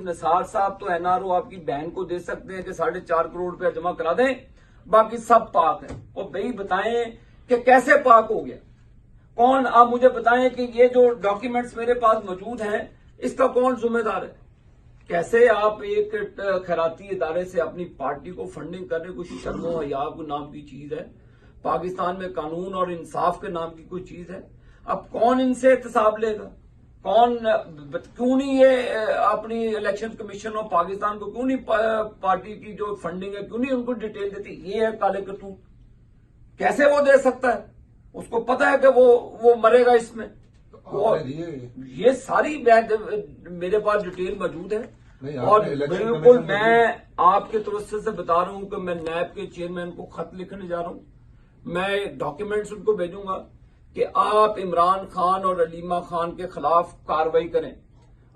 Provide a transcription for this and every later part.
نثار صاحب تو N R O آپ کی بہن کو دے سکتے ہیں کہ 4.5 کروڑ روپیہ جمع کرا دیں، باقی سب پاک ہیں. اور بھائی بتائیں کہ کیسے پاک ہو گیا؟ کون؟ آپ مجھے بتائیں کہ یہ جو ڈاکیومنٹس میرے پاس موجود ہیں اس کا کون ذمہ دار ہے؟ کیسے آپ ایک خیراتی ادارے سے اپنی پارٹی کو فنڈنگ کر رہے؟ کچھ شرم و حیا کو نام کی چیز ہے؟ پاکستان میں قانون اور انصاف کے نام کی کوئی چیز ہے؟ اب کون ان سے احتساب لے گا؟ کون؟ کیوں نہیں یہ اپنی الیکشن کمیشن آف پاکستان کو کیوں نہیں پارٹی کی جو فنڈنگ ہے کیوں نہیں ان کو ڈیٹیل دیتی؟ یہ ہے کالے کرتوت. کیسے وہ دے سکتا ہے؟ اس کو پتا ہے کہ وہ مرے گا اس میں. یہ ساری میرے پاس ڈیٹیل موجود ہے. اور بالکل میں آپ کے توسط سے بتا رہا ہوں کہ میں نیب کے چیئرمین کو خط لکھنے جا رہا ہوں. میں ڈاکیومنٹس ان کو بھیجوں گا کہ آپ عمران خان اور علیمہ خان کے خلاف کارروائی کریں.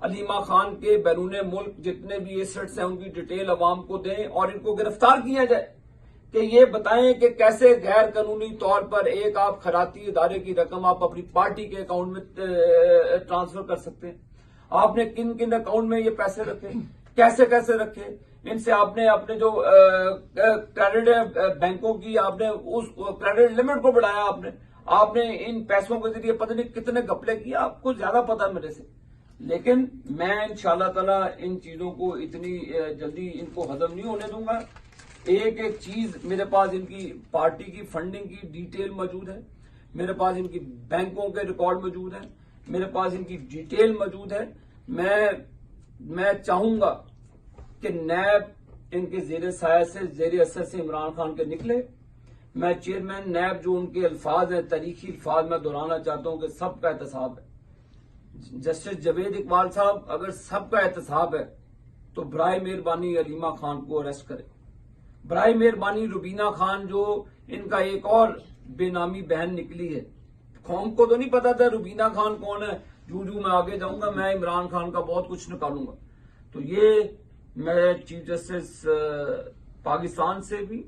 علیمہ خان کے بیرون ملک جتنے بھی ایسٹس ہیں ان کی ڈیٹیل عوام کو دیں اور ان کو گرفتار کیا جائے کہ یہ بتائیں کہ کیسے غیر قانونی طور پر ایک آپ خیراتی ادارے کی رقم آپ اپنی پارٹی کے اکاؤنٹ میں ٹرانسفر کر سکتے ہیں. آپ نے کن کن اکاؤنٹ میں یہ پیسے رکھے؟ کیسے کیسے رکھے؟ ان سے آپ نے اپنے جو کریڈٹ بینکوں کی آپ نے اس کریڈٹ لمٹ کو بڑھایا. آپ نے ان پیسوں کے ذریعے پتہ نہیں کتنے گھپلے کیے. آپ کو زیادہ پتا ہے میرے سے. لیکن میں انشاءاللہ تعالی ان چیزوں کو اتنی جلدی ان کو ہضم نہیں ہونے دوں گا. ایک ایک چیز میرے پاس ان کی پارٹی کی فنڈنگ کی ڈیٹیل موجود ہے، میرے پاس ان کی بینکوں کے ریکارڈ موجود ہیں، میرے پاس ان کی ڈیٹیل موجود ہے. میں چاہوں گا کہ نیب ان کے زیر سایہ سے زیر اثر سے عمران خان کے نکلے. میں چیئرمین نیب جو ان کے الفاظ ہیں تاریخی الفاظ میں دہرانا چاہتا ہوں کہ سب کا احتساب ہے. جسٹس جاوید اقبال صاحب اگر سب کا احتساب ہے تو برائے مہربانی علیمہ خان کو اریسٹ کرے. برائے مہربانی روبینہ خان جو ان کا ایک اور بے نامی بہن نکلی ہے. قوم کو تو نہیں پتا تھا روبینہ خان کون ہے. جو میں آگے جاؤں گا میں عمران خان کا بہت کچھ نکالوں گا. تو یہ میں چیف جسٹس پاکستان سے بھی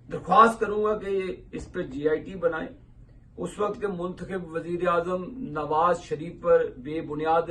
درخواست کروں گا کہ اس پہ جی آئی ٹی بنائیں. اس وقت کے منتخب وزیر اعظم نواز شریف پر بے بنیاد